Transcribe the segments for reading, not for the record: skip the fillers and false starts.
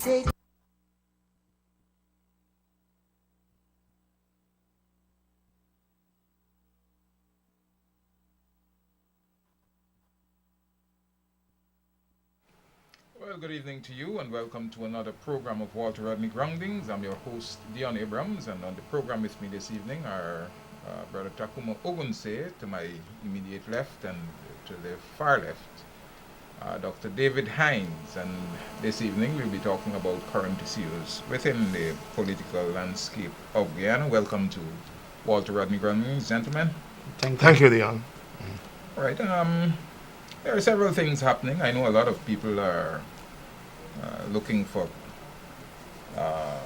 say. Well, good evening to you and welcome to another program of Rodney Groundings. I'm your host, Deon Abrams, and on the program with me this evening are Brother Tacuma Ogunseye to my immediate left and to the far left, Dr. David Hinds. And this evening we'll be talking about current issues within the political landscape of Guyana. Welcome to Rodney Groundings, gentlemen. Thank you, Dion. Right. There are several things happening. I know a lot of people are looking for uh,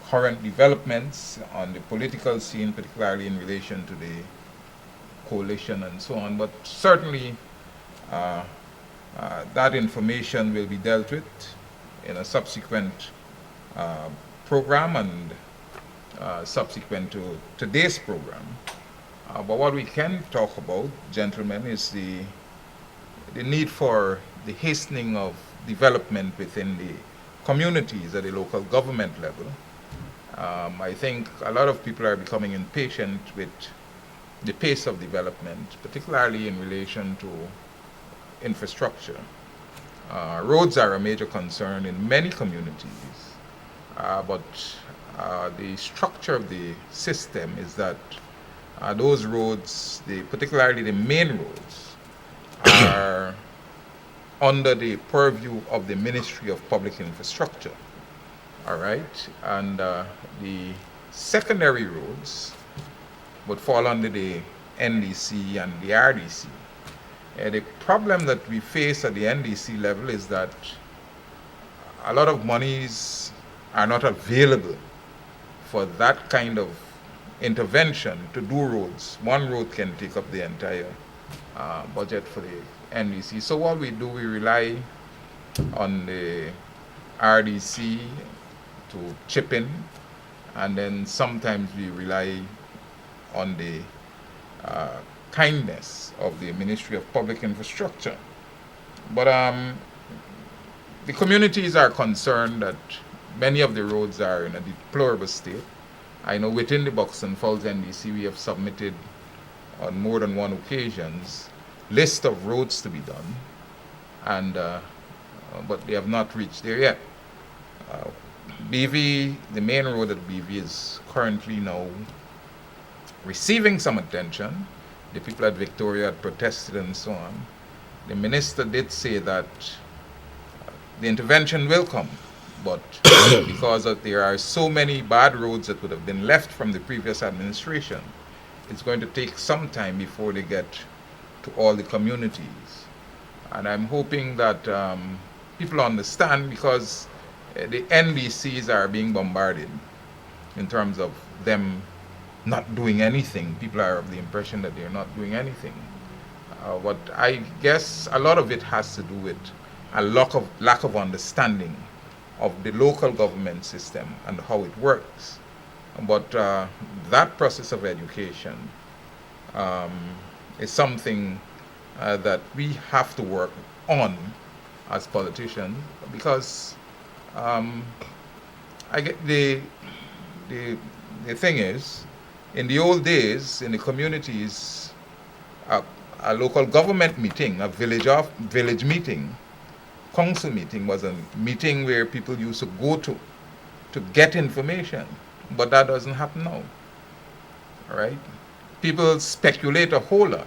current developments on the political scene, particularly in relation to the coalition and so on. But certainly, uh, that information will be dealt with in a subsequent uh, program and subsequent to today's program. But what we can talk about, gentlemen, is the need for the hastening of development within the communities at the local government level. I think a lot of people are becoming impatient with the pace of development, particularly in relation to infrastructure. Roads are a major concern in many communities, but the structure of the system is that those roads, particularly the main roads, are under the purview of the Ministry of Public Infrastructure. All right, and the secondary roads would fall under the NDC and the RDC. The problem that we face at the NDC level is that a lot of monies are not available for that kind of intervention to do roads. One road can take up the entire budget for the NDC. So what we do, we rely on the RDC to chip in, and then sometimes we rely on the kindness of the Ministry of Public Infrastructure. But the communities are concerned that many of the roads are in a deplorable state. I know within the Buxton Falls NDC we have submitted on more than one occasions list of roads to be done, and but they have not reached there yet. BV, the main road at BV is currently now receiving some attention. The people at Victoria had protested and so on. The minister did say that the intervention will come, but because there are so many bad roads that would have been left from the previous administration, it's going to take some time before they get to all the communities. And I'm hoping that people understand, because the NDCs are being bombarded in terms of them not doing anything. People are of the impression that they're not doing anything. But I guess a lot of it has to do with a lack of understanding of the local government system and how it works. But that process of education is something that we have to work on as politicians, because I get the thing is, in the old days, in the communities, a local government meeting, a village meeting, council meeting was a meeting where people used to go to get information, but that doesn't happen now. All right? People speculate a whole lot.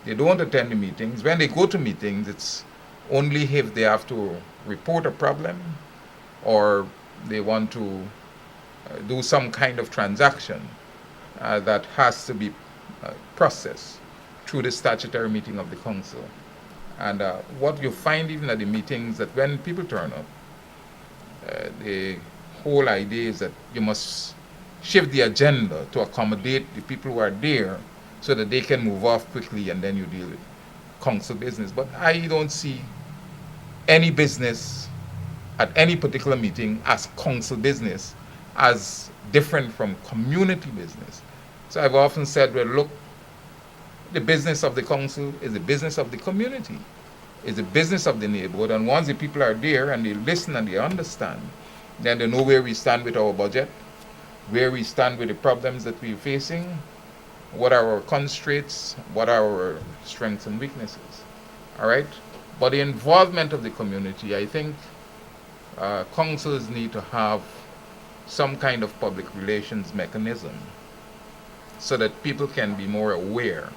They don't attend the meetings. When they go to meetings, it's only if they have to report a problem or they want to do some kind of transaction that has to be processed through the statutory meeting of the council. And what you find even at the meetings, that when people turn up, the whole idea is that you must shift the agenda to accommodate the people who are there so that they can move off quickly, and then you deal with council business. But I don't see any business at any particular meeting as council business as different from community business. So I've often said, well, look, the business of the council is the business of the community, is the business of the neighborhood, and once the people are there and they listen and they understand, then they know where we stand with our budget, where we stand with the problems that we're facing, what are our constraints, what are our strengths and weaknesses. All right? But the involvement of the community, I think councils need to have some kind of public relations mechanism so that people can be more aware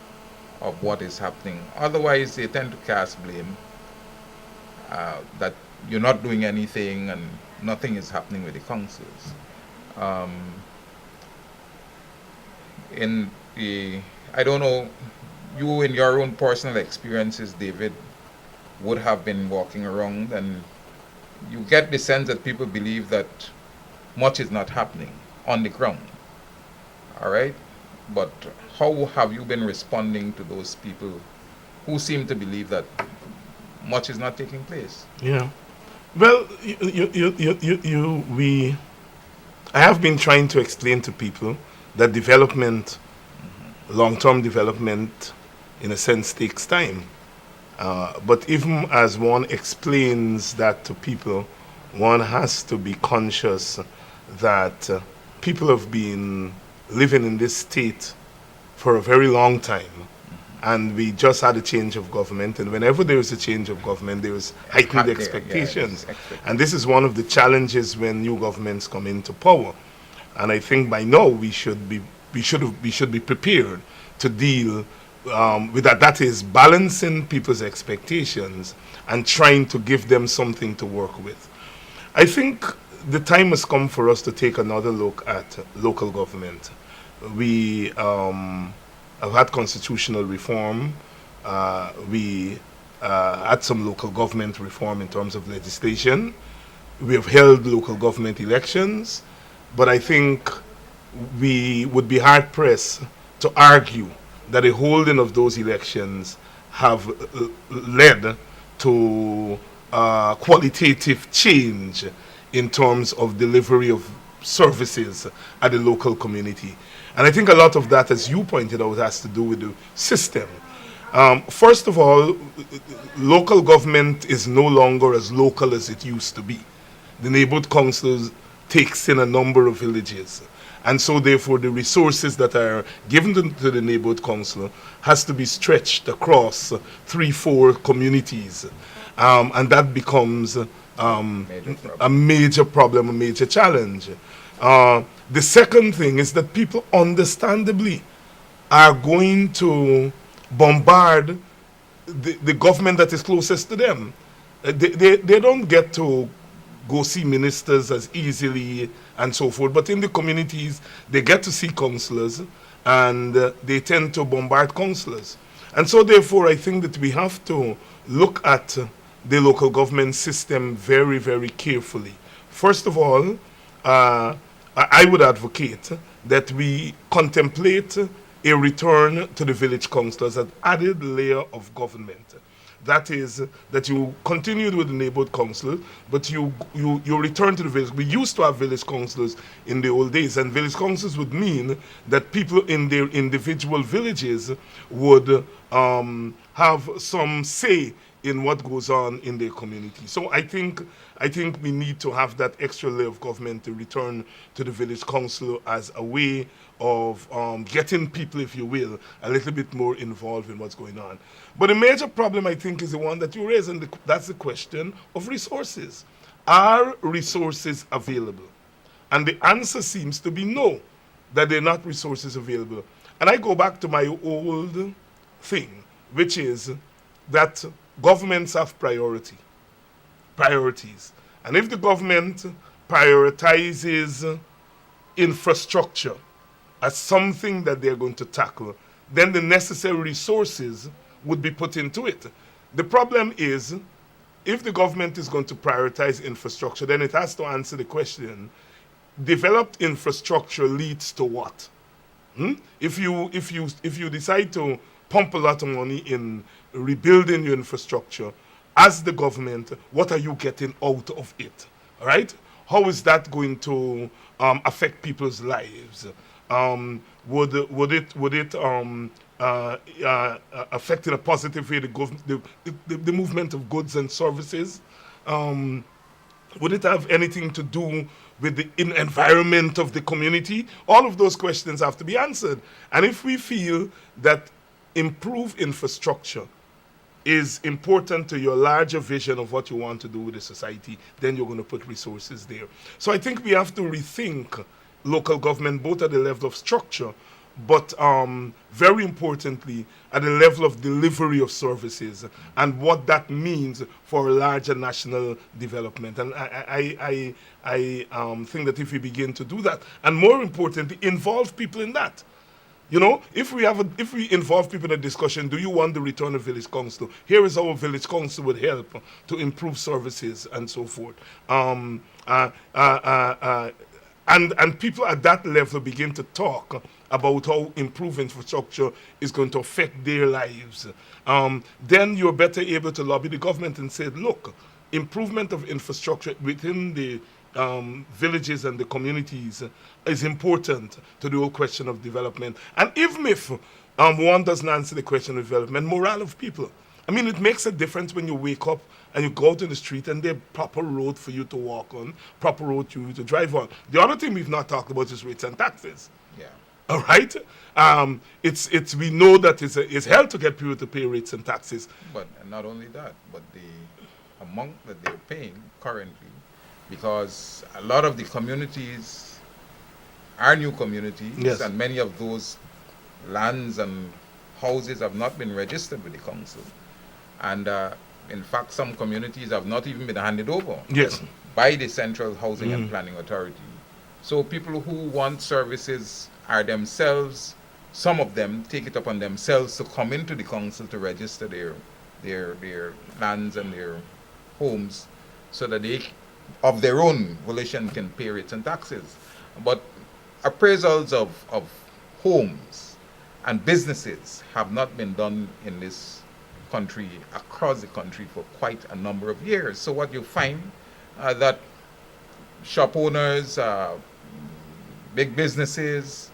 of what is happening. Otherwise, they tend to cast blame that you're not doing anything and nothing is happening with the councils. Um, in the, I don't know, you in your own personal experiences, David, would have been walking around and you get the sense that people believe that much is not happening on the ground. All right? But how have you been responding to those people who seem to believe that much is not taking place? Yeah. Well, I have been trying to explain to people that development, long-term development, in a sense, takes time. But even as one explains that to people, one has to be conscious that people have been living in this state for a very long time. And we just had a change of government, and whenever there is a change of government, there is heightened expectations. And this is one of the challenges when new governments come into power. And I think by now we should be prepared to deal with that. That is balancing people's expectations and trying to give them something to work with. I think the time has come for us to take another look at local government. We have had constitutional reform. We had some local government reform in terms of legislation. We have held local government elections. But I think we would be hard pressed to argue that the holding of those elections have led to qualitative change in terms of delivery of services at the local community. And I think a lot of that, as you pointed out, has to do with the system. First of all, local government is no longer as local as it used to be. The neighborhood councils takes in a number of villages. And so therefore the resources that are given to the neighborhood council has to be stretched across 3-4 communities. And that becomes a major problem, a major challenge. The second thing is that people understandably are going to bombard the government that is closest to them. They don't get to go see ministers as easily and so forth, but in the communities they get to see councillors and they tend to bombard councillors. And so therefore I think that we have to look at the local government system very, very carefully. First of all, I would advocate that we contemplate a return to the village councillors as an added layer of government. That is, that you continued with the neighborhood council, but you return to the village. We used to have village councillors in the old days, and village councils would mean that people in their individual villages would have some say in what goes on in their community. So I think we need to have that extra layer of government to return to the village council as a way of getting people, if you will, a little bit more involved in what's going on. But the major problem, I think, is the one that you raised, and that's the question of resources. Are resources available? And the answer seems to be no, that they're not resources available. And I go back to my old thing, which is that governments have priorities. And if the government prioritizes infrastructure as something that they're going to tackle, then the necessary resources would be put into it. The problem is, if the government is going to prioritize infrastructure, then it has to answer the question, developed infrastructure leads to what? If you decide to pump a lot of money in rebuilding your infrastructure, as the government, what are you getting out of it? All right? How is that going to affect people's lives? Would it affect in a positive way the movement of goods and services? Would it have anything to do with the environment of the community? All of those questions have to be answered. And if we feel that improved infrastructure is important to your larger vision of what you want to do with the society, then you're going to put resources there. So I think we have to rethink local government, both at the level of structure, but very importantly, at the level of delivery of services and what that means for larger national development. And I think that if we begin to do that, and more importantly, involve people in that. You know, if we involve people in a discussion, do you want the return of village council? Here is how a village council would help to improve services and so forth. And people at that level begin to talk about how improved infrastructure is going to affect their lives. Then you're better able to lobby the government and say, look, improvement of infrastructure within the villages and the communities is important to the whole question of development. And even if one doesn't answer the question of development, morale of people. I mean, it makes a difference when you wake up and you go out in the street and there's proper road for you to walk on, proper road for you to drive on. The other thing we've not talked about is rates and taxes. Yeah. All right? It's we know that it's hell to get people to pay rates and taxes. But not only that, but the amount that they're paying currently, because a lot of the communities are new communities, Yes. and many of those lands and houses have not been registered with the council. And in fact, some communities have not even been handed over Yes. by the Central Housing and Planning Authority. So people who want services are themselves, some of them take it upon themselves to come into the council to register their lands and their homes so that they, of their own volition, can pay rates and taxes. But appraisals of homes and businesses have not been done in this country, across the country, for quite a number of years. So what you find that shop owners, big businesses,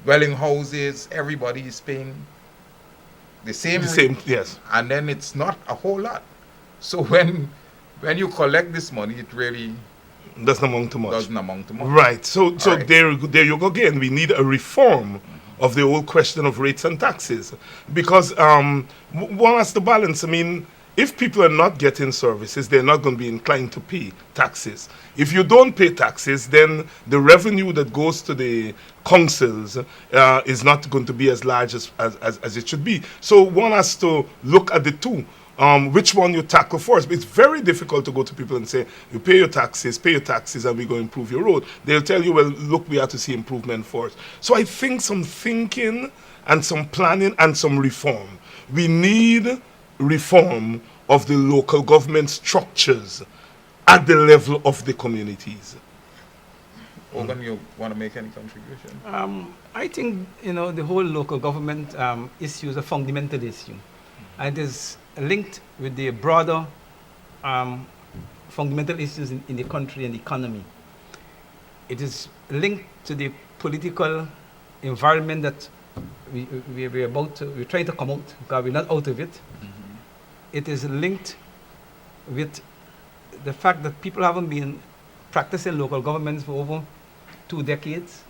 dwelling houses, everybody is paying the same rate, Yes. and then it's not a whole lot. So when you collect this money, it really Doesn't amount to much. doesn't amount to much. Right. So Right. there you go again. We need a reform of the whole question of rates and taxes, because one has to balance. I mean, if people are not getting services, they're not going to be inclined to pay taxes. If you don't pay taxes, then the revenue that goes to the councils is not going to be as large as it should be. So one has to look at the two. Which one you tackle first. It's very difficult to go to people and say, you pay your taxes, and we're going to improve your road. They'll tell you, well, look, we have to see improvement first. So I think some thinking and some planning and some reform. We need reform of the local government structures at the level of the communities. Ogun, you want to make any contribution? I think, the whole local government issue is a fundamental issue. And it is linked with the broader fundamental issues in the country and the economy. It is linked to the political environment that we're trying to come out, because we're not out of it. It is linked with the fact that people haven't been practicing local governments for over 2 decades.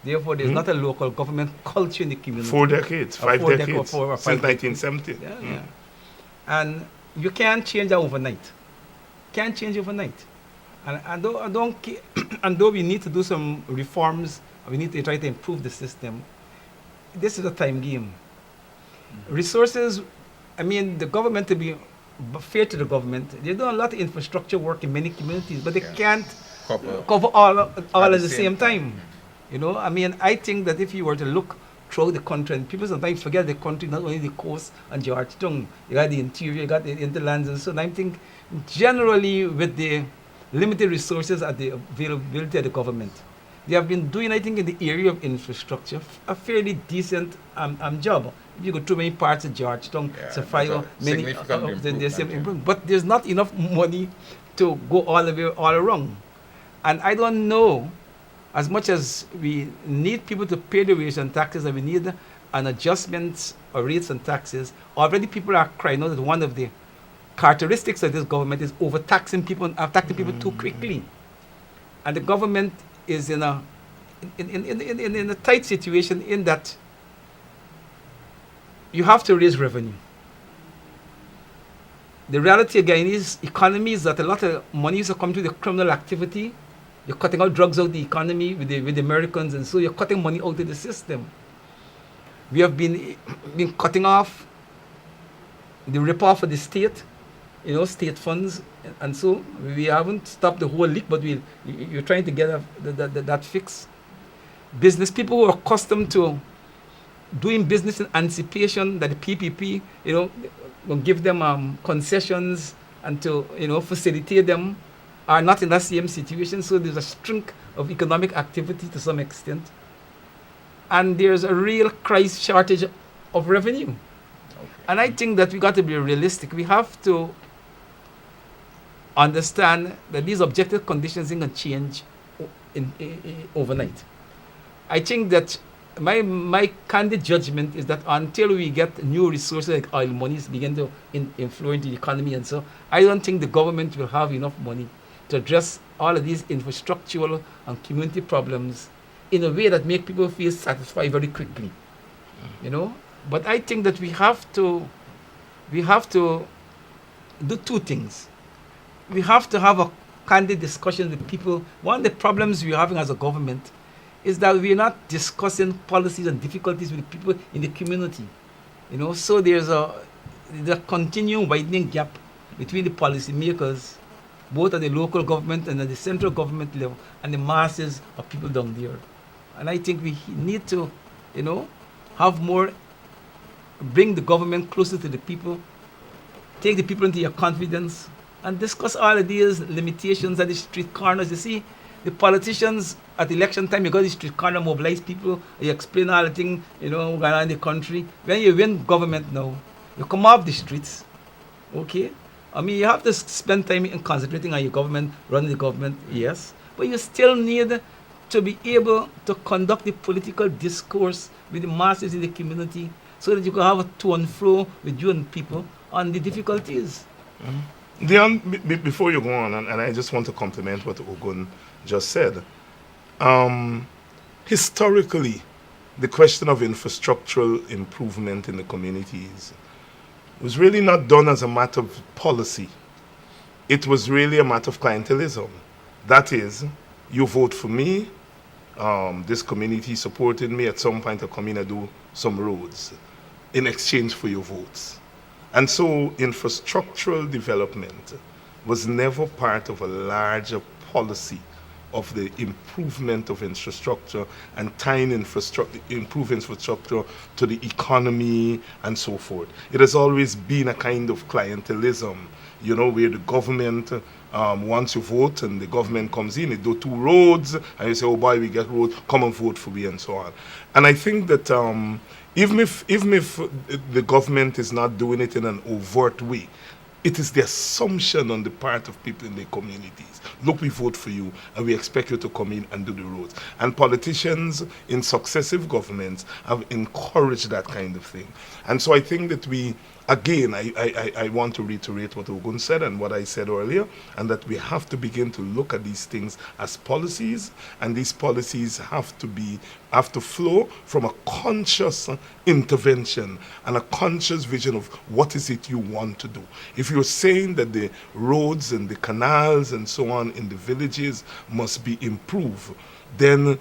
Therefore, there's not a local government culture in the community. 4 decades, 5 decades, or since 5 1970. Yeah. And you can't change that overnight. Can't change overnight. And though we need to do some reforms, we need to try to improve the system, this is a time game. Resources, the government, to be fair to the government, they do a lot of infrastructure work in many communities, but they can't cover all at the same time. I think that if you were to look throughout the country, and people sometimes forget the country, not only the coast and Georgetown, you got the interior, you got the interlands, and so on. I think generally with the limited resources at the availability of the government, they have been doing, I think, in the area of infrastructure, a fairly decent job. If you go through many parts of Georgetown, Sapphire, many there's some improvement, but there's not enough money to go all the way all around. And I don't know, as much as we need people to pay the rates and taxes, and we need an adjustment of rates and taxes, already people are crying out that one of the characteristics of this government is overtaxing people and taxing people too quickly. And the government is in a tight situation in that you have to raise revenue. The reality of Guyanese economy is that a lot of money is coming to the criminal activity. You're cutting out drugs out of the economy with the Americans, and so you're cutting money out of the system. We have been cutting off the rip-off of the state, state funds, and so we haven't stopped the whole leak, but you're trying to get that fix. Business people who are accustomed to doing business in anticipation that the PPP, will give them concessions and to, facilitate them, are not in that same situation. So there's a shrink of economic activity to some extent. And there's a real shortage of revenue. Okay. And I think that we got to be realistic. We have to understand that these objective conditions can change overnight. I think that my candid judgment is that until we get new resources like oil monies begin to inflow into the economy, and so I don't think the government will have enough money to address all of these infrastructural and community problems in a way that make people feel satisfied very quickly. But I think that we have to do two things. We have to have a candid discussion with people. One of the problems we're having as a government is that we're not discussing policies and difficulties with people in the community. So there's a continuing widening gap between the policymakers, both at the local government and at the central government level, and the masses of people down there. And I think we need to, bring the government closer to the people, take the people into your confidence, and discuss all of these limitations at the street corners. You see, the politicians at election time, you go to the street corner, mobilize people, you explain all the things, going on in the country. When you win government now, you come off the streets, okay? I mean, you have to spend time in concentrating on your government, running the government, yes, but you still need to be able to conduct the political discourse with the masses in the community so that you can have a to and fro with you and people on the difficulties. Mm-hmm. Deon, before you go on, and I just want to compliment what Ogun just said. Historically, the question of infrastructural improvement in the communities was really not done as a matter of policy. It was really a matter of clientelism. That is, you vote for me, this community supported me, at some point I'll come in and do some roads in exchange for your votes. And so infrastructural development was never part of a larger policy of the improvement of infrastructure and tying improve infrastructure to the economy and so forth. It has always been a kind of clientelism, where the government, once you vote and the government comes in, they do two roads, and you say, oh boy, we get roads, come and vote for me, and so on. And I think that even if the government is not doing it in an overt way, it is the assumption on the part of people in their communities. Look, we vote for you, and we expect you to come in and do the roads. And politicians in successive governments have encouraged that kind of thing. And so I think that I want to reiterate what Ogun said and what I said earlier, and that we have to begin to look at these things as policies, and these policies have to flow from a conscious intervention and a conscious vision of what is it you want to do. If you're saying that the roads and the canals and so on in the villages must be improved, then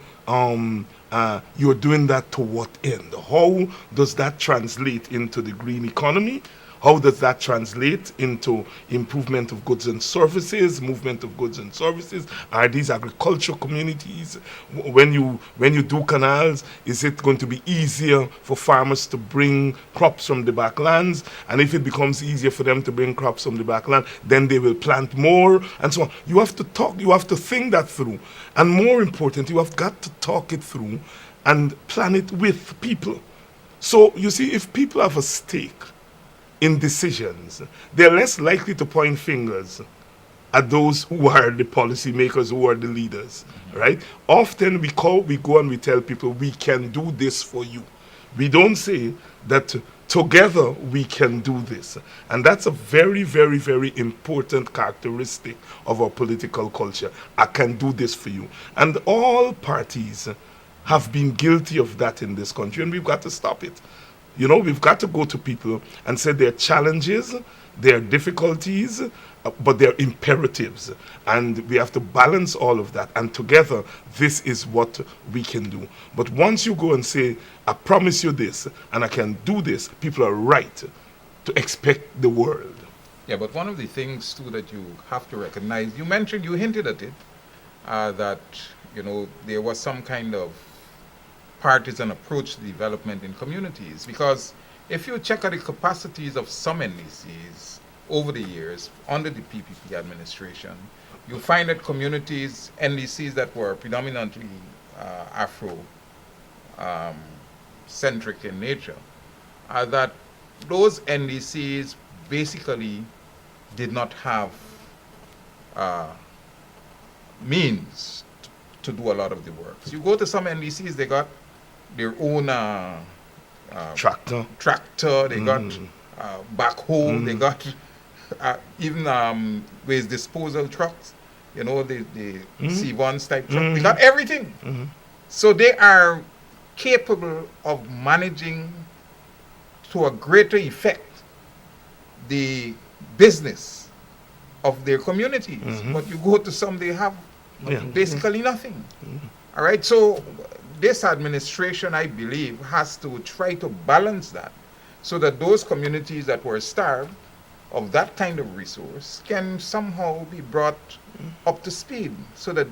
you're doing that to what end? How does that translate into the green economy? How does that translate into improvement of goods and services, movement of goods and services? Are these agricultural communities? When you do canals, is it going to be easier for farmers to bring crops from the backlands? And if it becomes easier for them to bring crops from the backland, then they will plant more and so on. You have to think that through. And more important, you have got to talk it through and plan it with people. So you see, if people have a stake in decisions, they're less likely to point fingers at those who are the policymakers, who are the leaders, right? Often we go and we tell people, we can do this for you. We don't say that Together we can do this. And that's a very, very, very important characteristic of our political culture. I can do this for you. And all parties have been guilty of that in this country, and we've got to stop it. You know, we've got to go to people and say there are challenges, there are difficulties, but there are imperatives. And we have to balance all of that. And together, this is what we can do. But once you go and say, I promise you this, and I can do this, people are right to expect the world. Yeah, but one of the things, too, that you have to recognize, you hinted at it, that, you know, there was some kind of partisan approach to development in communities. Because if you check out the capacities of some NDCs over the years under the PPP administration, you find that communities, NDCs that were predominantly Afro-centric in nature, that those NDCs basically did not have means to do a lot of the work. So you go to some NDCs, they got their own Tractor. they got backhoe, they got even waste disposal trucks, you know, the C1s type truck. They got everything. So they are capable of managing to a greater effect the business of their communities. But you go to some, they have basically nothing. All right, so this administration, I believe, has to try to balance that so that those communities that were starved of that kind of resource can somehow be brought up to speed so that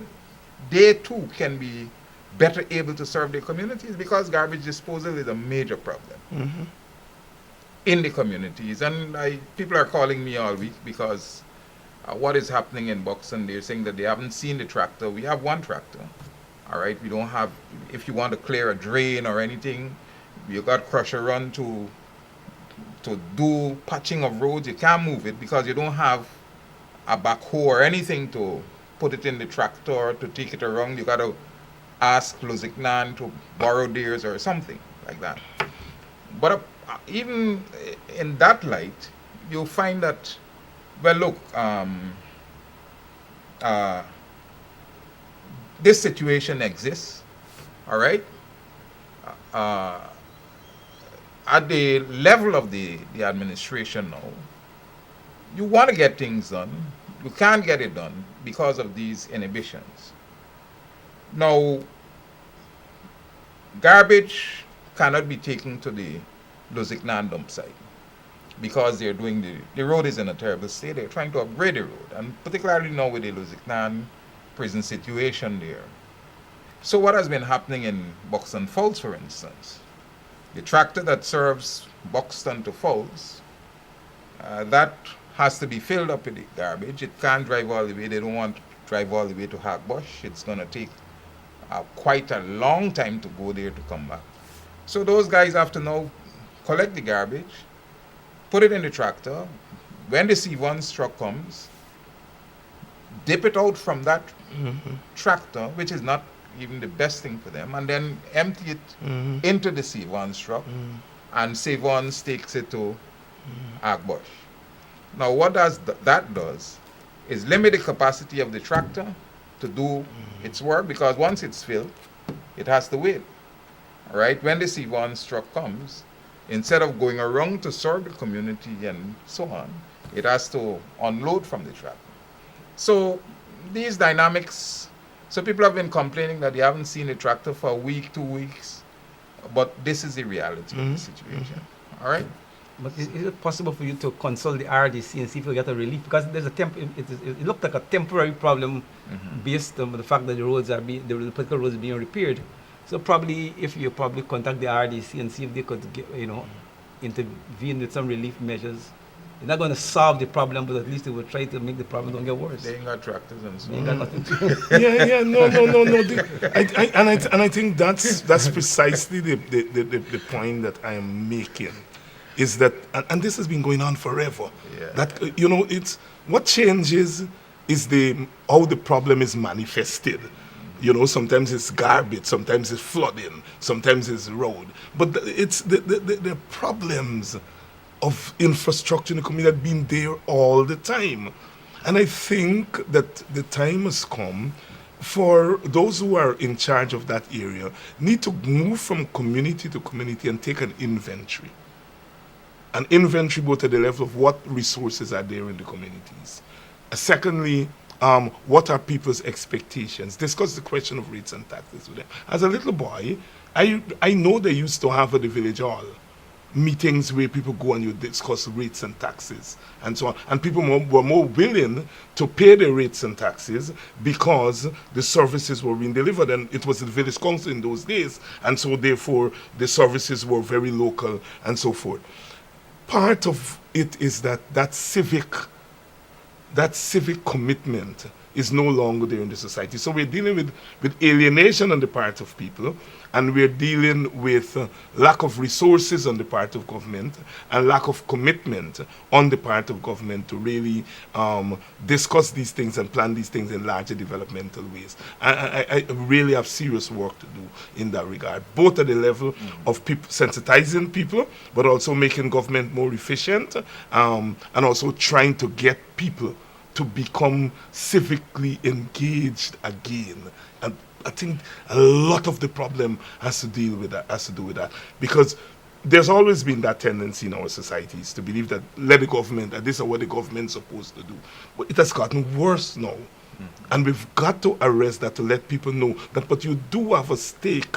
they too can be better able to serve their communities, because garbage disposal is a major problem in the communities. And people are calling me all week because what is happening in Buxton, they're saying that they haven't seen the tractor. We have one tractor. All right, we don't have, if you want to clear a drain or anything, you got crusher run to do patching of roads, you can't move it because you don't have a backhoe or anything to put it in the tractor to take it around. You got to ask Luziknan to borrow theirs or something like that. But even in that light, you'll find that, well, look, this situation exists, all right? At the level of the administration now, you want to get things done, you can't get it done because of these inhibitions. Now, garbage cannot be taken to the Luziknan dump site because they're doing the road is in a terrible state. They're trying to upgrade the road, and particularly now with the Luziknan prison situation there. So what has been happening in Buxton Falls, for instance, the tractor that serves Buxton to Falls, that has to be filled up with the garbage. It can't drive all the way. They don't want to drive all the way to Hagbush. It's going to take quite a long time to go there to come back. So those guys have to now collect the garbage, put it in the tractor. When the C1 truck comes, dip it out from that tractor, which is not even the best thing for them, and then empty it into the C1 truck, and C1 takes it to Hagbush. Now what that does is limit the capacity of the tractor to do its work, because once it's filled, it has to wait. All right, when the C1 truck comes, instead of going around to serve the community and so on, it has to unload from the tractor. So these dynamics, so people have been complaining that they haven't seen a tractor for a week, 2 weeks, but this is the reality of the situation. All right? But is it possible for you to consult the RDC and see if you get a relief? Because there's it looked like a temporary problem based on the fact that the roads are the particular roads are being repaired. So probably if you contact the RDC and see if they could intervene with some relief measures. You're not going to solve the problem, but at least it will try to make the problem don't get worse. They ain't got tractors and so They ain't got nothing to No. I think that's precisely the point that I am making, is that, and this has been going on forever. Yeah. That it's what changes is how the problem is manifested. You know, sometimes it's garbage, sometimes it's flooding, sometimes it's road. But it's the problems of infrastructure in the community have been there all the time. And I think that the time has come for those who are in charge of that area need to move from community to community and take an inventory. An inventory both at the level of what resources are there in the communities. Secondly, what are people's expectations? Discuss the question of rates and taxes with them. As a little boy, I know they used to have at the village hall meetings where people go and you discuss rates and taxes and so on. And people were more willing to pay the rates and taxes because the services were being delivered. And it was the village council in those days. And so therefore the services were very local and so forth. Part of it is that civic commitment is no longer there in the society. So we're dealing with alienation on the part of people, and we're dealing with lack of resources on the part of government and lack of commitment on the part of government to really discuss these things and plan these things in larger developmental ways. I really have serious work to do in that regard, both at the level of sensitizing people, but also making government more efficient, and also trying to get people to become civically engaged again. And I think a lot of the problem has to do with that. Because there's always been that tendency in our societies to believe that let the government, that this is what the government's supposed to do. But it has gotten worse now. And we've got to arrest that, to let people know that, but you do have a stake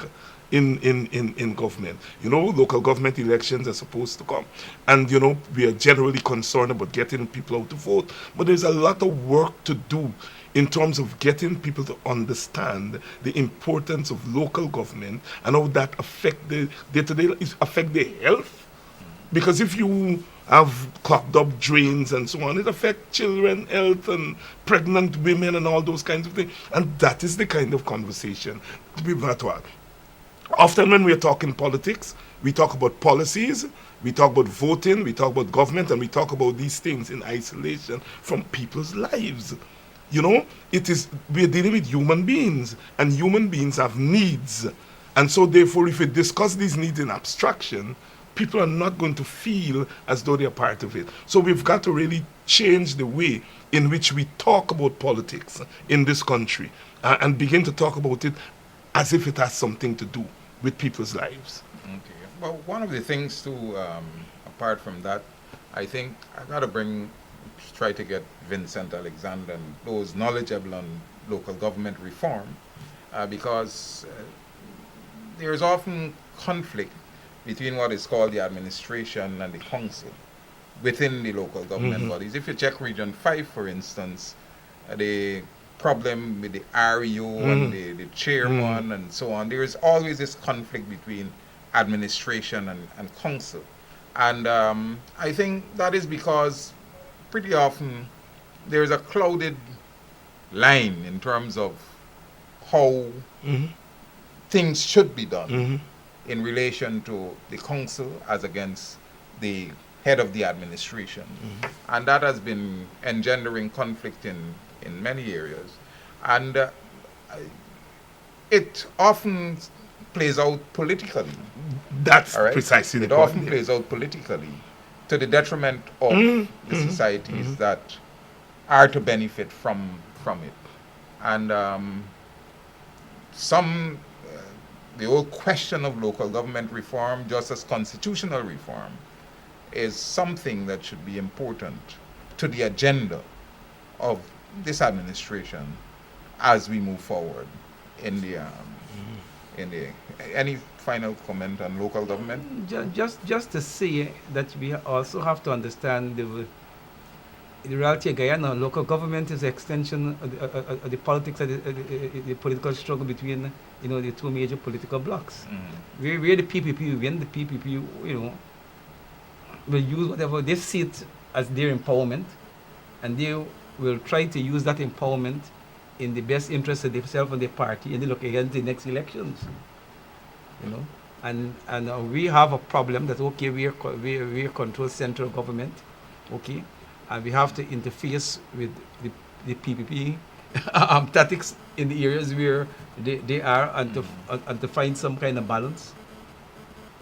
in government. You know, local government elections are supposed to come. And, you know, we are generally concerned about getting people out to vote. But there's a lot of work to do in terms of getting people to understand the importance of local government and how that affect the day-to-day, affect their health. Because if you have clogged up drains and so on, it affects children health and pregnant women and all those kinds of things. And that is the kind of conversation we've got to have. Often when we're talking politics, we talk about policies, we talk about voting, we talk about government, and we talk about these things in isolation from people's lives. You know, we're dealing with human beings, and human beings have needs. And so therefore, if we discuss these needs in abstraction, people are not going to feel as though they're part of it. So we've got to really change the way in which we talk about politics in this country, and begin to talk about it as if it has something to do with people's lives. Okay. Well, one of the things too, apart from that, I think I got to try to get Vincent Alexander and those knowledgeable on local government reform, because there's often conflict between what is called the administration and the council within the local government bodies. If you check Region 5, for instance, the problem with the REO and the chairman and so on, there is always this conflict between administration and council. And I think that is because pretty often there is a clouded line in terms of how things should be done in relation to the council as against the head of the administration. And that has been engendering conflict in many areas. And it often plays out politically. That's precisely the point. It often plays out politically to the detriment of the societies that are to benefit from it. And the whole question of local government reform, just as constitutional reform, is something that should be important to the agenda of this administration as we move forward in the any final comment on local government? Just to say that we also have to understand the reality of Guyana. Local government is an extension of the politics of the political struggle between the two major political blocs. Where the PPP win, the PPP will use whatever they see it as their empowerment, and they will try to use that empowerment in the best interest of themselves and their party, and they look against the next elections. And we have a problem that we control central government, and we have to interface with the PPP tactics in the areas where they are, and to find some kind of balance.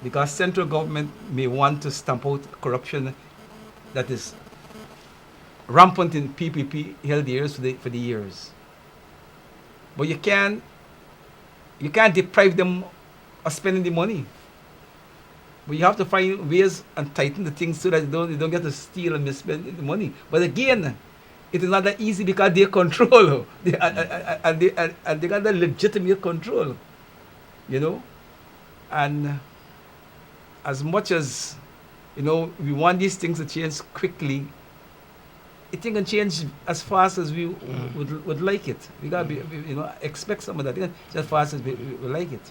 Because central government may want to stamp out corruption that is rampant in PPP held areas for the years. But you can't deprive them of spending the money. But you have to find ways and tighten the things so that they don't get to steal and misspend the money. But again, it is not that easy because they control. And they got the legitimate control. You know? And as much as, we want these things to change quickly, it can change as fast as we would like it. We gotta be, expect some of that just as fast as we like it.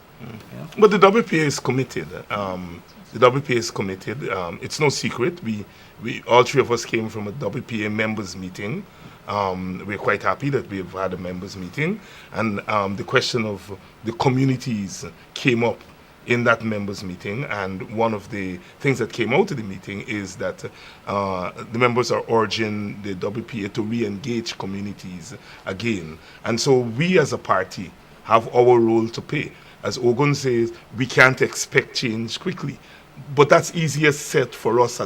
But the WPA is committed. The WPA is committed. It's no secret. We all three of us came from a WPA members meeting. We're quite happy that we've had a members meeting, and the question of the communities came up in that members meeting, and one of the things that came out of the meeting is that the members are urging the WPA to re-engage communities again. And so we as a party have our role to play. As Ogun says, we can't expect change quickly, but that's easier said for us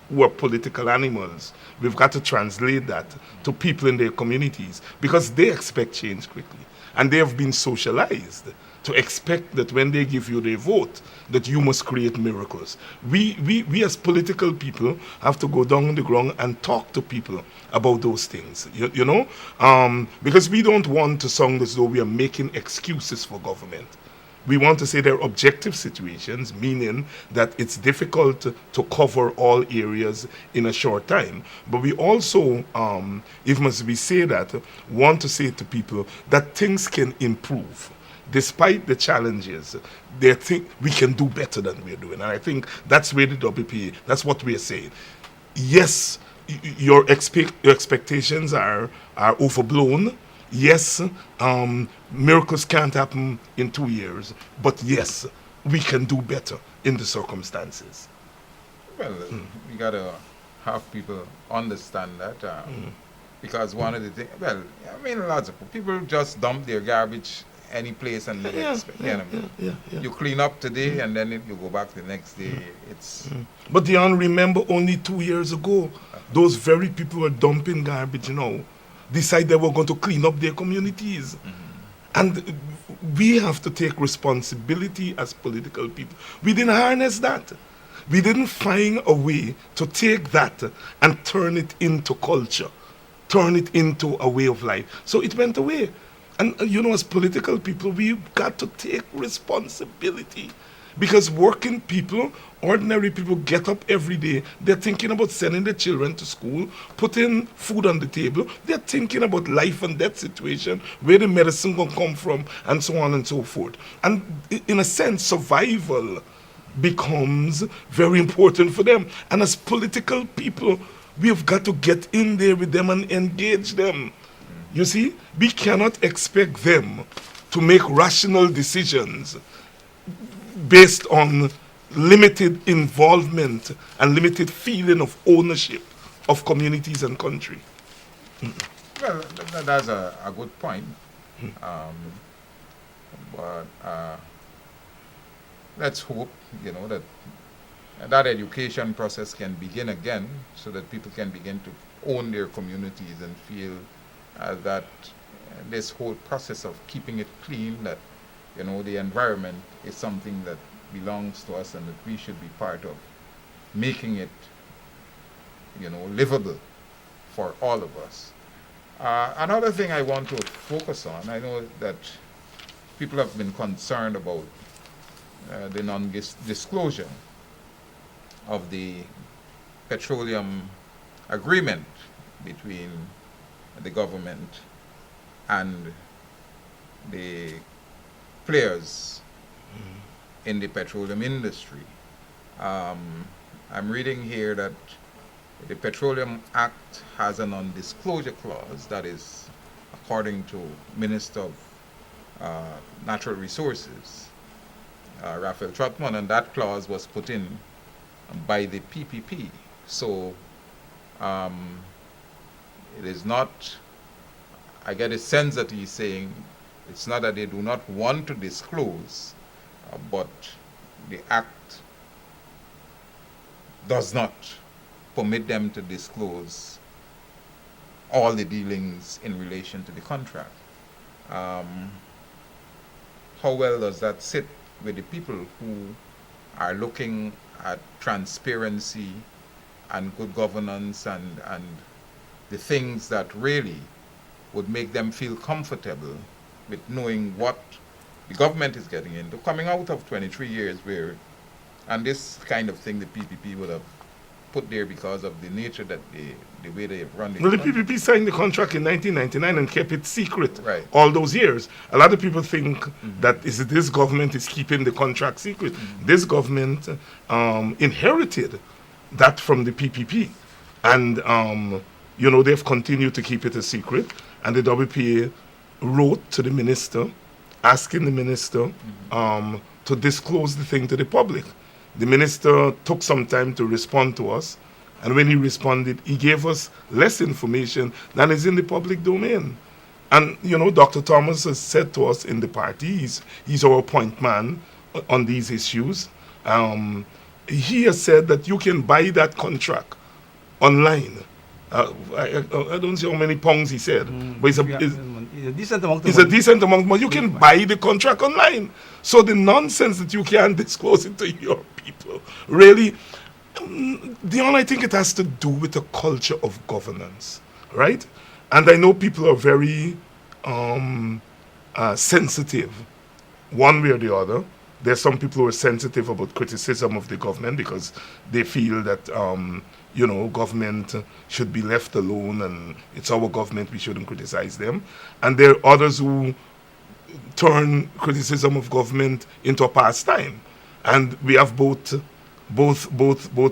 who are political animals. We've got to translate that to people in their communities because they expect change quickly, and they have been socialized to expect that when they give you their vote, that you must create miracles. We as political people have to go down on the ground and talk to people about those things, because we don't want to sound as though we are making excuses for government. We want to say there are objective situations, meaning that it's difficult to cover all areas in a short time. But we also, even as we say that, want to say to people that things can improve. Despite the challenges, they think we can do better than we're doing. And I think that's where the WPA, that's what we're saying. Yes, your expectations are overblown. Yes, miracles can't happen in 2 years. But yes, we can do better in the circumstances. Well, we got to have people understand that. Because one of the things, lots of people just dump their garbage any place and they expect, you clean up today and then you go back the next day. It's But Deon, remember only 2 years ago, those very people who were dumping garbage decide they were going to clean up their communities. And we have to take responsibility as political people. We didn't harness that. We didn't find a way to take that and turn it into culture, turn it into a way of life. So it went away. And, as political people, we've got to take responsibility. Because working people, ordinary people get up every day. They're thinking about sending their children to school, putting food on the table. They're thinking about life and death situation, where the medicine going to come from, and so on and so forth. And in a sense, survival becomes very important for them. And as political people, we've got to get in there with them and engage them. You see, we cannot expect them to make rational decisions based on limited involvement and limited feeling of ownership of communities and country. Well, that's a good point. But let's hope, that education process can begin again so that people can begin to own their communities and feel that this whole process of keeping it clean, that the environment is something that belongs to us and that we should be part of making it livable for all of us. Another thing I want to focus on, I know that people have been concerned about the non-disclosure of the petroleum agreement between the government and the players in the petroleum industry. I'm reading here that the Petroleum Act has a non-disclosure clause that is, according to Minister of Natural Resources, Raphael Trotman, and that clause was put in by the PPP. So it is not I get a sense that he's saying it's not that they do not want to disclose, but the act does not permit them to disclose all the dealings in relation to the contract. How well does that sit with the people who are looking at transparency and good governance and the things that really would make them feel comfortable with knowing what the government is getting into, coming out of 23 years where, and this kind of thing the PPP would have put there because of the nature that the way they run the Well, the country. PPP signed the contract in 1999 and kept it secret Right. all those years. A lot of people think that this government is keeping the contract secret. This government inherited that from the PPP. And, they've continued to keep it a secret. And the WPA wrote to the minister, asking the minister to disclose the thing to the public. The minister took some time to respond to us, and when he responded, he gave us less information than is in the public domain. And, Dr. Thomas has said to us in the party, he's our point man on these issues. He has said that you can buy that contract online. I don't see how many pounds he said, but it's a decent amount of it's a money. decent amount, but you can buy the contract online. So the nonsense that you can't disclose it to your people, really, Deon, I think it has to do with the culture of governance, right? And I know people are very sensitive, one way or the other. There's some people who are sensitive about criticism of the government because they feel that government should be left alone and it's our government, we shouldn't criticize them. And there are others who turn criticism of government into a pastime. And we have both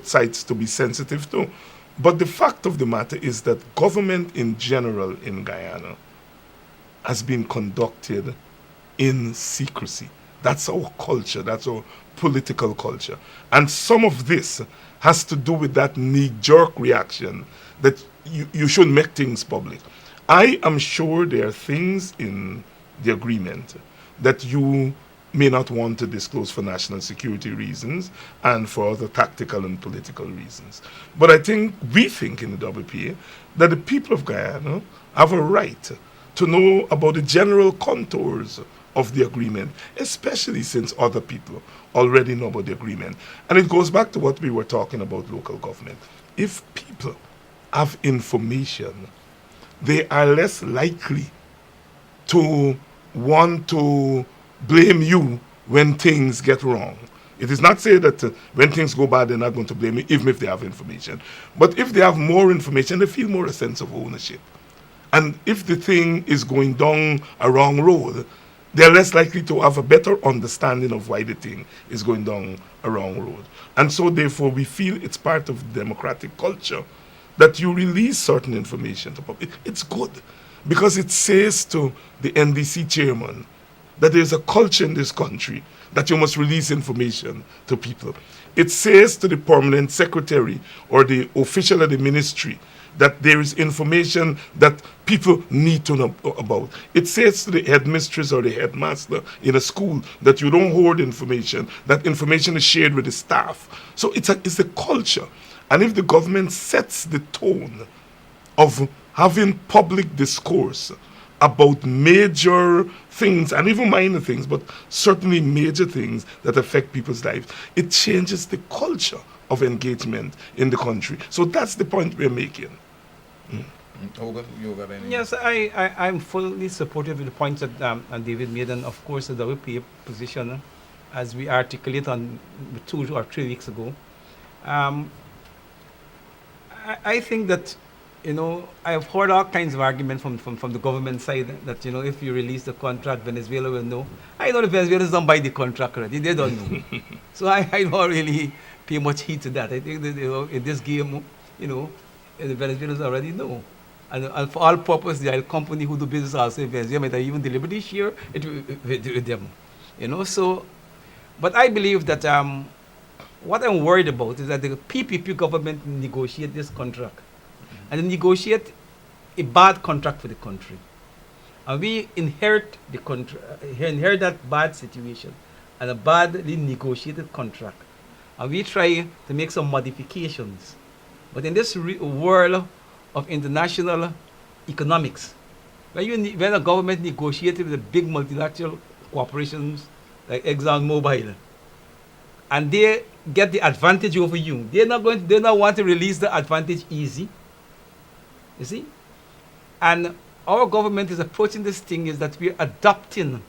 sides to be sensitive to. But the fact of the matter is that government in general in Guyana has been conducted in secrecy. That's our culture, that's our political culture. And some of this has to do with that knee-jerk reaction that you should make things public. I am sure there are things in the agreement that you may not want to disclose for national security reasons and for other tactical and political reasons. But we think in the WPA that the people of Guyana have a right to know about the general contours of the agreement, especially since other people already know about the agreement. And it goes back to what we were talking about local government. If people have information, they are less likely to want to blame you when things get wrong. It is not say that when things go bad, they're not going to blame you, even if they have information. But if they have more information, they feel more a sense of ownership. And if the thing is going down a wrong road, they're less likely to have a better understanding of why the thing is going down a wrong road. And so therefore we feel it's part of democratic culture that you release certain information to public. It's good because it says to the NDC chairman that there's a culture in this country that you must release information to people. It says to the permanent secretary or the official of the ministry that there is information that people need to know about. It says to the headmistress or the headmaster in a school that you don't hoard information, that information is shared with the staff. So it's a culture. And if the government sets the tone of having public discourse about major things, and even minor things, but certainly major things that affect people's lives, it changes the culture of engagement in the country. So that's the point we're making. Ogun, you got any? Yes, I'm fully supportive of the points that David made, and of course the WPA position, as we articulated on 2 or 3 weeks ago. I think that, I've heard all kinds of arguments from the government side that, if you release the contract, Venezuela will know. I know the Venezuelans don't buy the contract already. They don't know. So I don't really pay much heed to that. I think that, in this game, the Venezuelans already know. And for all purposes, the company who do business also in Venezuela might even deliberately share it with them. So, but I believe that what I'm worried about is that the PPP government negotiate this contract and they negotiate a bad contract for the country. And we inherit inherit that bad situation and a badly negotiated contract. And we try to make some modifications. But in this world of international economics, when a government negotiated with the big multilateral corporations like ExxonMobil, and they get the advantage over you, they not want to release the advantage easy. You see? And our government is approaching this thing is that we're adopting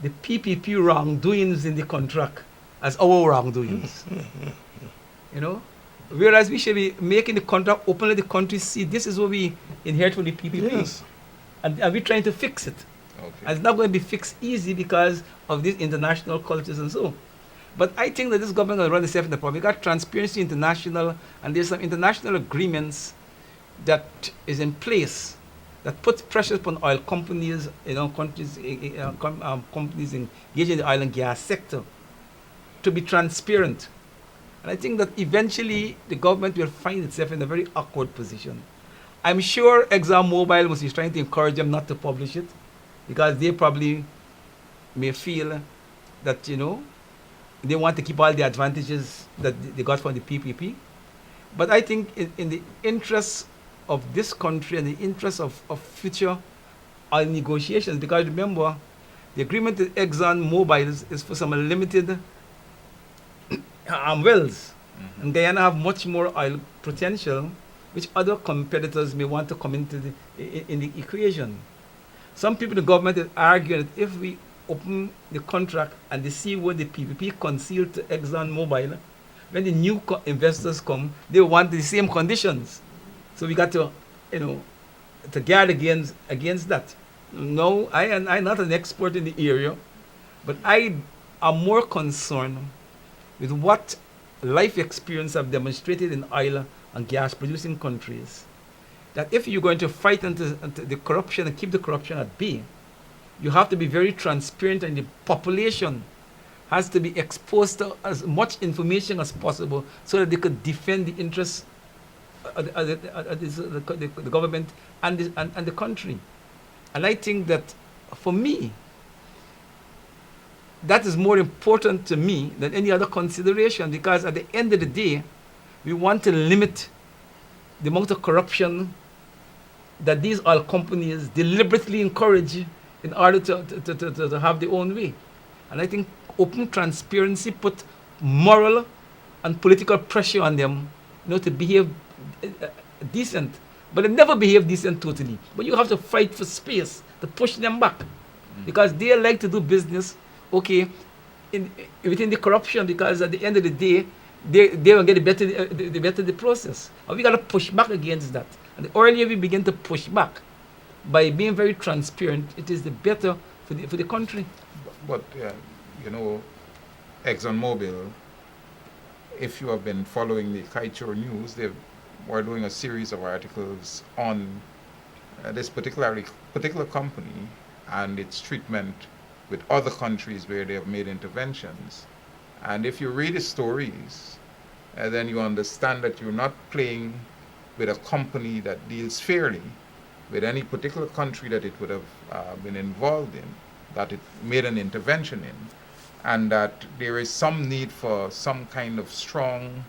the PPP wrongdoings in the contract as our wrongdoings. You know? Whereas we should be making the contract open, let the country see this is what we inherit from the PPP. Yes. And we're trying to fix it. Okay. And it's not going to be fixed easy because of these international cultures and so. But I think that this government will run itself in the problem. We got Transparency International, and there's some international agreements that is in place that puts pressure upon oil companies, countries, companies engaged in the oil and gas sector to be transparent. And I think that eventually the government will find itself in a very awkward position. I'm sure ExxonMobil must be trying to encourage them not to publish it because they probably may feel that, they want to keep all the advantages that they got from the PPP. But I think in the interests of this country and the interests of future oil negotiations, because remember, the agreement with ExxonMobil is for some limited wells. Mhm. And Guyana have much more oil potential, which other competitors may want to come into in the equation. Some people in the government is arguing that if we open the contract and they see what the PPP concealed to ExxonMobil, when the new investors come, they want the same conditions. So we got to, to guard against that. No, I'm not an expert in the area, but I am more concerned with what life experience have demonstrated in oil and gas producing countries, that if you're going to fight into the corruption and keep the corruption at bay, you have to be very transparent, and the population has to be exposed to as much information as possible so that they could defend the interests of the government and the country. And I think that for me, that is more important to me than any other consideration, because at the end of the day, we want to limit the amount of corruption that these oil companies deliberately encourage in order to have their own way. And I think open transparency put moral and political pressure on them, to behave decent. But they never behave decent totally. But you have to fight for space to push them back, because they like to do business, within the corruption, because at the end of the day, they will get the better the process. And we got to push back against that. And the earlier we begin to push back by being very transparent, it is the better for the country. But ExxonMobil, if you have been following the Kaichor news, they were doing a series of articles on this particular company and its treatment with other countries where they have made interventions. And if you read the stories, then you understand that you're not playing with a company that deals fairly with any particular country that it would have been involved in, that it made an intervention in, and that there is some need for some kind of strong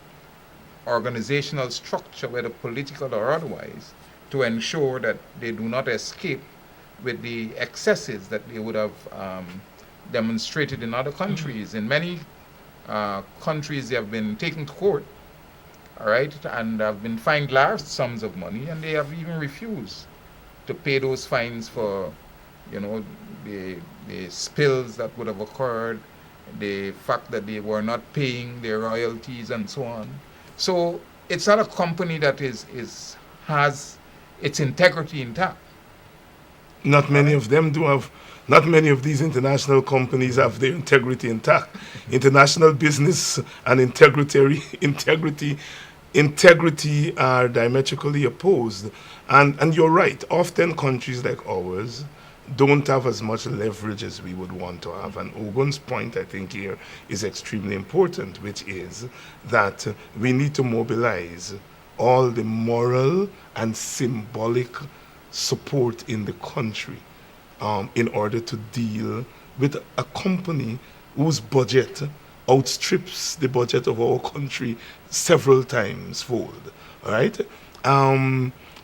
organizational structure, whether political or otherwise, to ensure that they do not escape with the excesses that they would have demonstrated in other countries. In many countries, they have been taken to court, all right, and have been fined large sums of money, and they have even refused to pay those fines for, the spills that would have occurred, the fact that they were not paying their royalties and so on. So it's not a company that has its integrity intact. Not many of them do have. Not many of these international companies have their integrity intact. International business and integrity are diametrically opposed. And you're right. Often countries like ours don't have as much leverage as we would want to have. And Ogun's point, I think, here is extremely important, which is that we need to mobilize all the moral and symbolic support in the country in order to deal with a company whose budget outstrips the budget of our country several times fold. All right?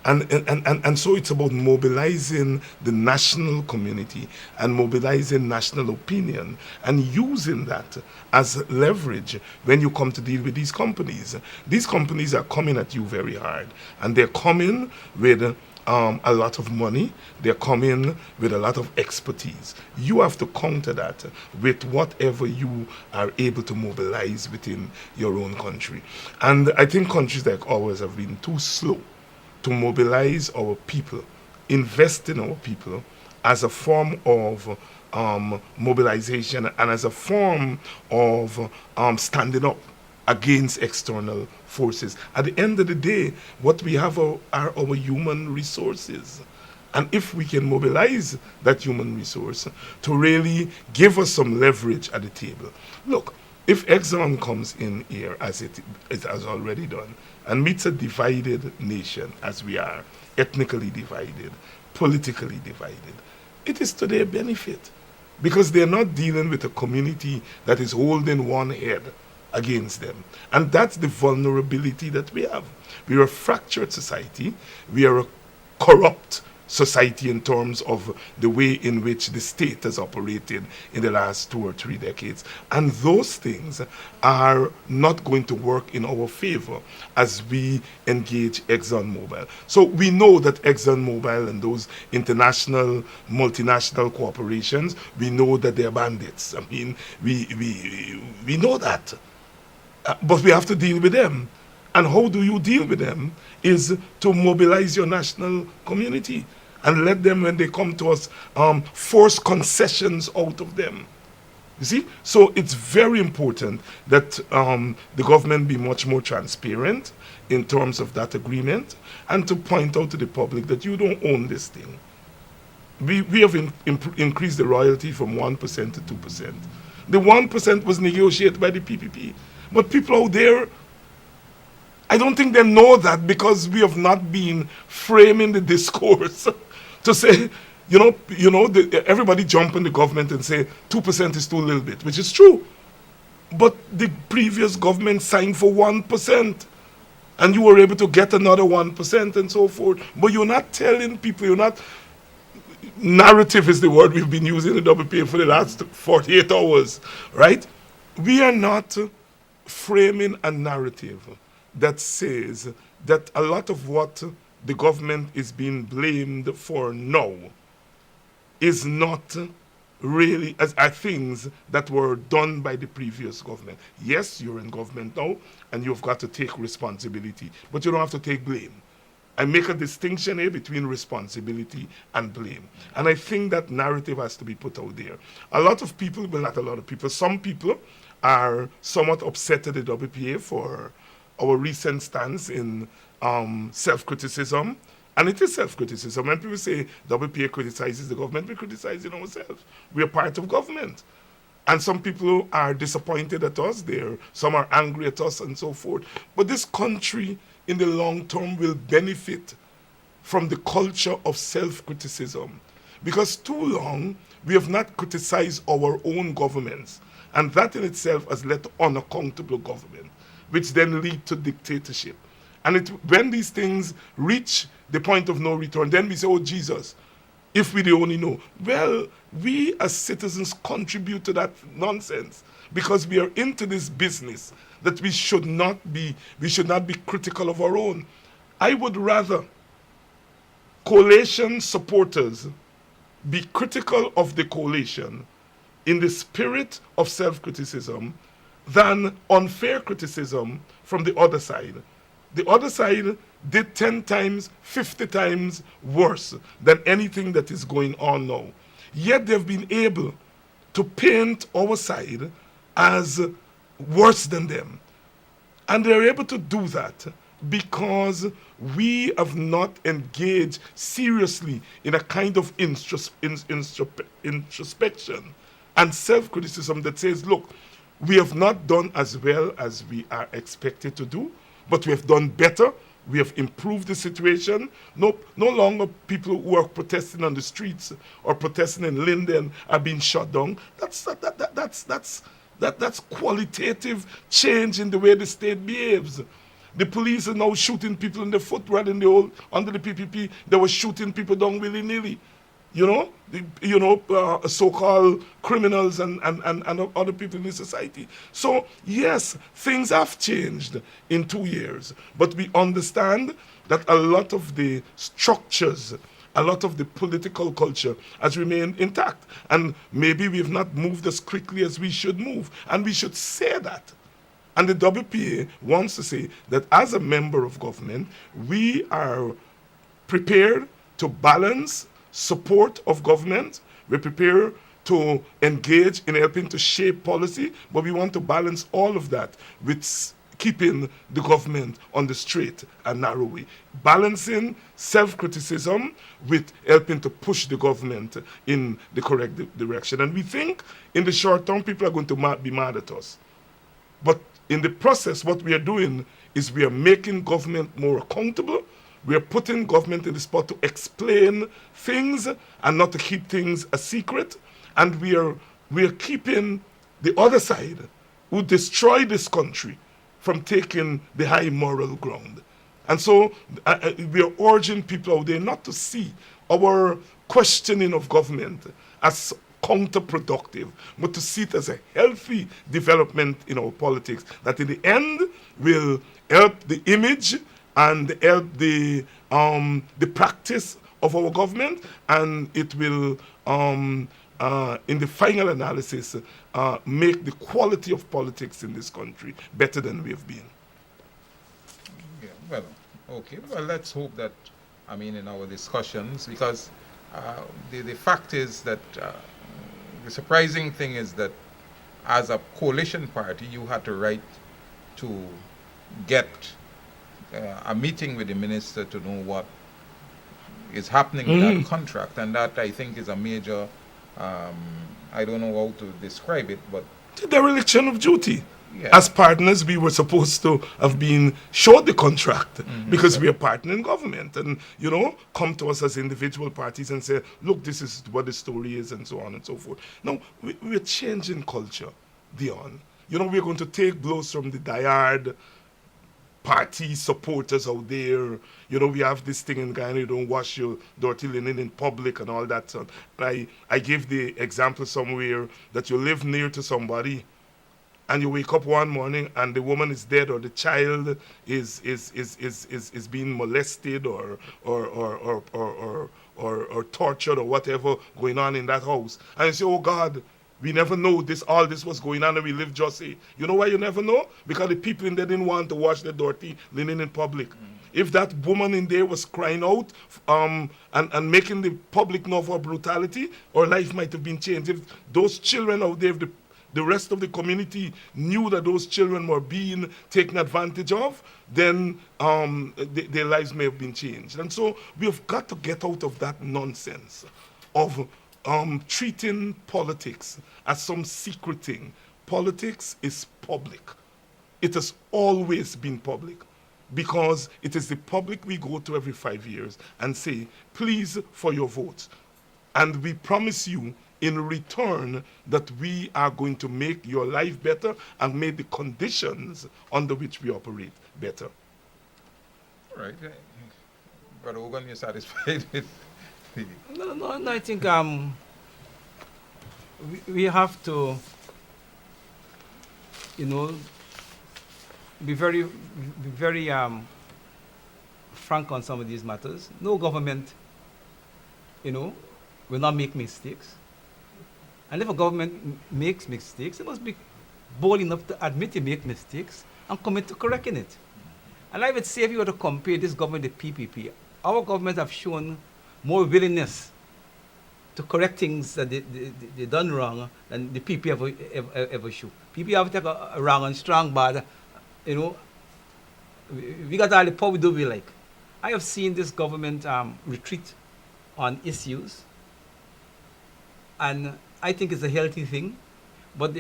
And so it's about mobilizing the national community and mobilizing national opinion and using that as leverage when you come to deal with these companies. These companies are coming at you very hard, and they're coming with a lot of money. They're coming with a lot of expertise. You have to counter that with whatever you are able to mobilize within your own country. And I think countries like ours have been too slow to mobilize our people, invest in our people as a form of mobilization and as a form of standing up against external forces. At the end of the day, what we have are our human resources. And if we can mobilize that human resource to really give us some leverage at the table. Look, if Exxon comes in here, as it has already done, and meets a divided nation, as we are, ethnically divided, politically divided, it is to their benefit. Because they're not dealing with a community that is holding one head against them. And that's the vulnerability that we have. We are a fractured society. We are a corrupt society in terms of the way in which the state has operated in the last 2 or 3 decades. And those things are not going to work in our favor as we engage ExxonMobil. So we know that ExxonMobil and those international, multinational corporations, we know that they're bandits. I mean, we know that. But we have to deal with them. And how do you deal with them is to mobilize your national community and let them, when they come to us, force concessions out of them. You see? So it's very important that the government be much more transparent in terms of that agreement and to point out to the public that you don't own this thing. We have increased the royalty from 1% to 2%. The 1% was negotiated by the PPP. But people out there, I don't think they know that because we have not been framing the discourse to say, everybody jump in the government and say 2% is too little bit, which is true. But the previous government signed for 1%, and you were able to get another 1% and so forth. But you're not telling people, narrative is the word we've been using in WPA for the last 48 hours, right? We are not framing a narrative that says that a lot of what the government is being blamed for now is not really are things that were done by the previous government. Yes, you're in government now, and you've got to take responsibility, but you don't have to take blame. I make a distinction here between responsibility and blame. And I think that narrative has to be put out there. A lot of people, well, not a lot of people, some people are somewhat upset at the WPA for our recent stance in self-criticism. And it is self-criticism. When people say WPA criticizes the government, we're criticizing ourselves. We are part of government. And some people are disappointed at us there. Some are angry at us and so forth. But this country, in the long term, will benefit from the culture of self-criticism. Because too long, we have not criticized our own governments. And that in itself has led to unaccountable government, which then lead to dictatorship. And when these things reach the point of no return, then we say, oh, Jesus, if we only know. Well, we as citizens contribute to that nonsense because we are into this business that we should not be critical of our own. I would rather coalition supporters be critical of the coalition in the spirit of self-criticism than unfair criticism from the other side. The other side did 10 times, 50 times worse than anything that is going on now. Yet they've been able to paint our side as worse than them. And they're able to do that because we have not engaged seriously in a kind of introspection and self-criticism that says, look, we have not done as well as we are expected to do, but we have done better We have improved the situation. No longer people who are protesting on the streets or protesting in Linden are being shot down. That's qualitative change in the way the state behaves. The police are now shooting people in the foot, rather than under the PPP, they were shooting people down willy-nilly. So-called criminals and other people in the society. So, yes, things have changed in 2 years, but we understand that a lot of the structures, a lot of the political culture has remained intact. And maybe we have not moved as quickly as we should move, and we should say that. And the WPA wants to say that as a member of government, we are prepared to balance support of government. We're prepared to engage in helping to shape policy, but we want to balance all of that with keeping the government on the straight and narrow way. Balancing self-criticism with helping to push the government in the correct direction. And we think in the short term, people are going to be mad at us. But in the process, what we are doing is we are making government more accountable. We are putting government in the spot to explain things and not to keep things a secret. And we are keeping the other side, who destroy this country, from taking the high moral ground. And so we are urging people out there not to see our questioning of government as counterproductive, but to see it as a healthy development in our politics that in the end will help the image and help the practice of our government, and it will, in the final analysis, make the quality of politics in this country better than we have been. Yeah, well, okay. Well, let's hope that, in our discussions, because the fact is that the surprising thing is that as a coalition party, you had to write to get a meeting with the minister to know what is happening with that contract, and that I think is a major, I don't know how to describe it, but the dereliction of duty. Yeah. As partners, we were supposed to have been showed the contract because we are partner in government, and come to us as individual parties and say, look, this is what the story is, and so on and so forth. No, we're changing culture, Deon. We're going to take blows from the diehard party supporters out there. We have this thing in Guyana, you don't wash your dirty linen in public and all that. So I give the example somewhere that you live near to somebody and you wake up one morning and the woman is dead, or the child is being molested or tortured or whatever going on in that house. And you say, oh God, we never know all this was going on, and we live just say. You know why you never know? Because the people in there didn't want to wash their dirty linen in public. If that woman in there was crying out and making the public know of her brutality, her life might have been changed. If those children out there, if the rest of the community knew that those children were being taken advantage of, then their lives may have been changed. And so we have got to get out of that nonsense of treating politics as some secret thing. Politics is public. It has always been public, because it is the public we go to every 5 years and say, please for your vote. And we promise you in return that we are going to make your life better and make the conditions under which we operate better. All right. Brother Ogun, you're satisfied with the... No, I think we have to, be very frank on some of these matters. No government, will not make mistakes. And if a government makes mistakes, it must be bold enough to admit they make mistakes and commit to correcting it. And I would say, if you were to compare this government to PPP, our government have shown more willingness to correct things that they done wrong than the PP ever show. PP have to take a wrong and strong, but we got all the power we do we like. I have seen this government retreat on issues, and I think it's a healthy thing. But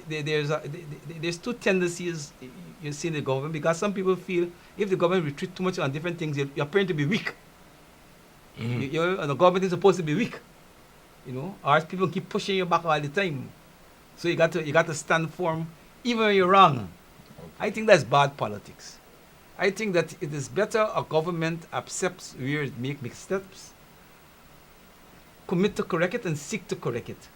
there's two tendencies you see in the government, because some people feel if the government retreat too much on different things, you're appearing to be weak. And the government is supposed to be weak, or else people keep pushing you back all the time. So you got to stand firm even when you're wrong. I think that's bad politics. I think that it is better a government accepts where it make missteps, commit to correct it, and seek to correct it.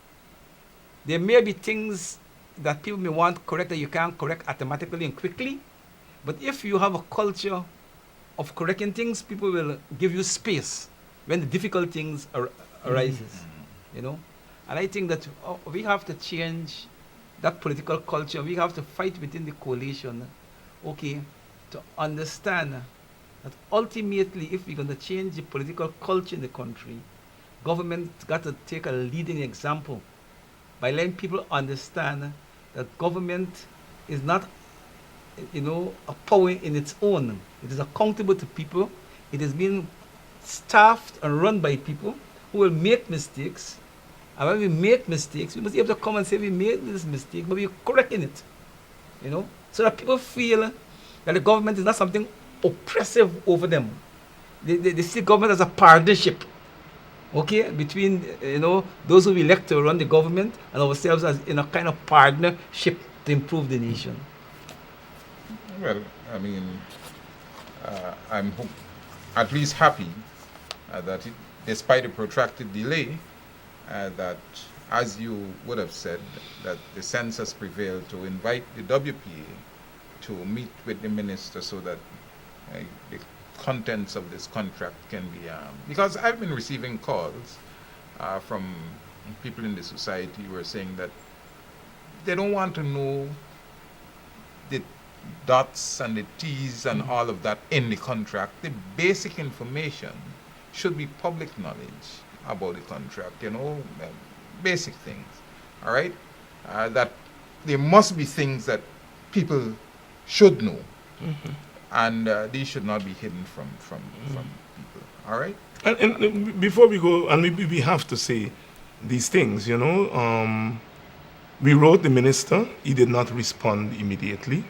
There may be things that people may want correct that you can't correct automatically and quickly, but if you have a culture of correcting things, people will give you space when the difficult things arises, And I think that we have to change that political culture. We have to fight within the coalition, to understand that ultimately, if we're going to change the political culture in the country, government got to take a leading example by letting people understand that government is not, a power in its own. It is accountable to people. It is being staffed and run by people who will make mistakes. And when we make mistakes, we must be able to come and say we made this mistake, but we're correcting it. So that people feel that the government is not something oppressive over them. They see government as a partnership, between those who we elect to run the government and ourselves as in a kind of partnership to improve the nation. Well, I mean, I'm at least happy that despite the protracted delay, that, as you would have said, that the census prevailed to invite the WPA to meet with the minister so that the contents of this contract can be, because I've been receiving calls from people in the society who are saying that they don't want to know the dots and the T's and all of that in the contract. The basic information should be public knowledge about the contract, basic things, all right? That there must be things that people should know, and these should not be hidden from people, all right? And before we go, and maybe we have to say these things, we wrote the minister, he did not respond immediately.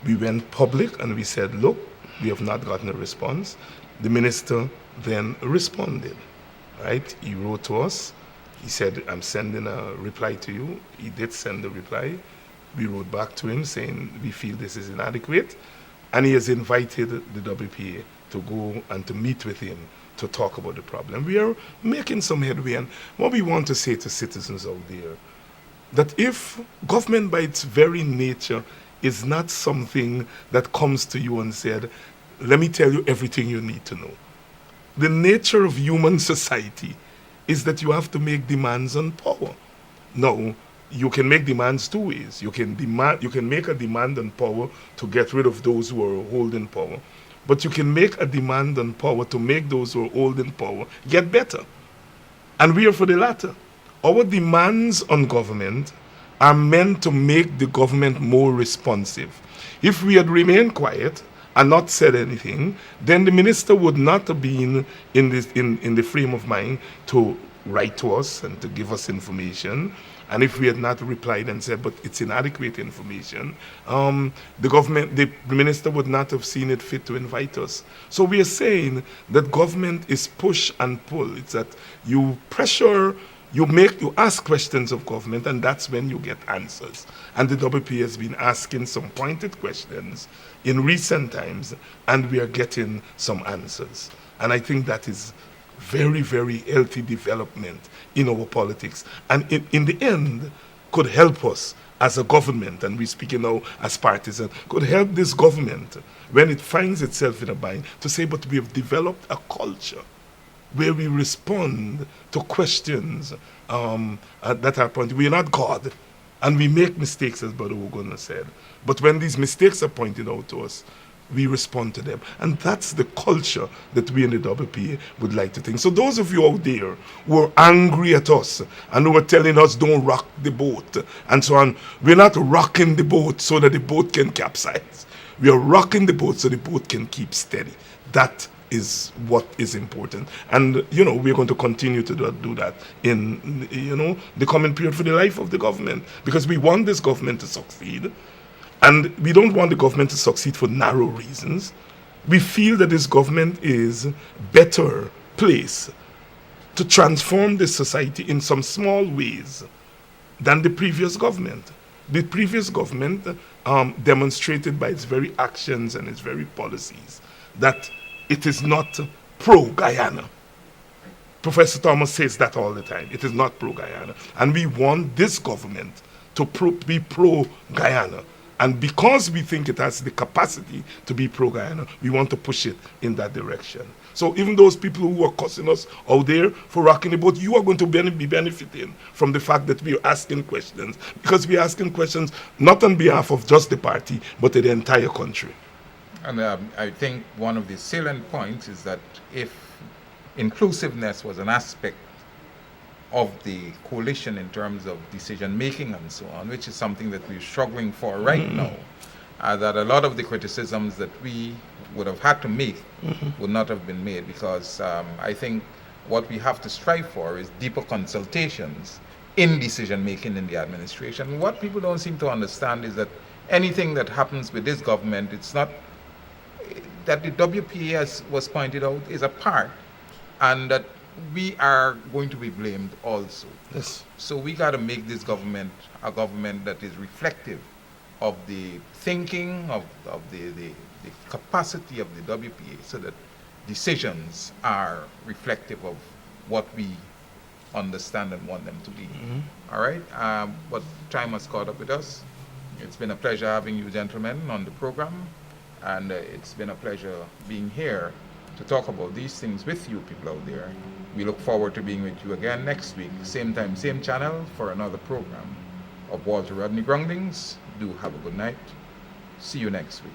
We went public and we said, look, we have not gotten a response. The minister then responded, right? He wrote to us. He said, I'm sending a reply to you. He did send a reply. We wrote back to him saying, we feel this is inadequate. And he has invited the WPA to go and to meet with him to talk about the problem. We are making some headway. And what we want to say to citizens out there, that if government by its very nature is not something that comes to you and said, let me tell you everything you need to know. The nature of human society is that you have to make demands on power. Now, you can make demands two ways. You can make a demand on power to get rid of those who are holding power. But you can make a demand on power to make those who are holding power get better. And we are for the latter. Our demands on government are meant to make the government more responsive. If we had remained quiet and not said anything, then the minister would not have been in the frame of mind to write to us and to give us information. And if we had not replied and said, but it's inadequate information, the minister would not have seen it fit to invite us. So we are saying that government is push and pull. It's that you pressure, you ask questions of government, and that's when you get answers. And the WP has been asking some pointed questions in recent times, and we are getting some answers. And I think that is very, very healthy development in our politics. And in the end, could help us as a government, and we're speaking now as partisans, could help this government when it finds itself in a bind to say, but we have developed a culture where we respond to questions that are pointed. We are not God, and we make mistakes, as Brother Ogunseye said. But when these mistakes are pointed out to us, we respond to them. And that's the culture that we in the WPA would like to think. So those of you out there who are angry at us and who are telling us don't rock the boat and so on, we're not rocking the boat so that the boat can capsize. We are rocking the boat so the boat can keep steady. That is what is important. And, we're going to continue to do that in, the coming period for the life of the government, because we want this government to succeed. And we don't want the government to succeed for narrow reasons. We feel that this government is better placed to transform this society in some small ways than the previous government. The previous government demonstrated by its very actions and its very policies that it is not pro-Guyana. Professor Thomas says that all the time. It is not pro-Guyana. And we want this government to be pro-Guyana. And because we think it has the capacity to be pro-Guyana, we want to push it in that direction. So even those people who are cussing us out there for rocking the boat, you are going to be benefiting from the fact that we are asking questions. Because we are asking questions not on behalf of just the party, but of the entire country. And I think one of the salient points is that if inclusiveness was an aspect of the coalition in terms of decision making and so on, which is something that we're struggling for right now, that a lot of the criticisms that we would have had to make would not have been made, because I think what we have to strive for is deeper consultations in decision making in the administration. What people don't seem to understand is that anything that happens with this government, it's not that the WPA, as was pointed out, is a part, and that we are going to be blamed also. Yes. So we got to make this government a government that is reflective of the thinking, of the capacity of the WPA, so that decisions are reflective of what we understand and want them to be. All right? But time has caught up with us. It's been a pleasure having you gentlemen on the program, and it's been a pleasure being here to talk about these things with you people out there. We look forward to being with you again next week, same time, same channel, for another program of Walter Rodney Groundings. Do have a good night. See you next week.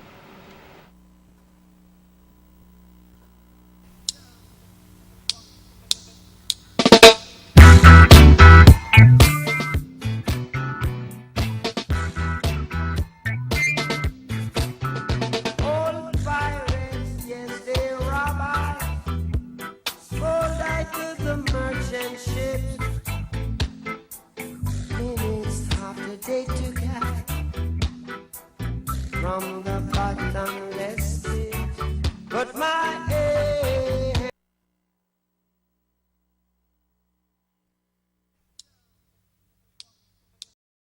From the bottomless pit, but my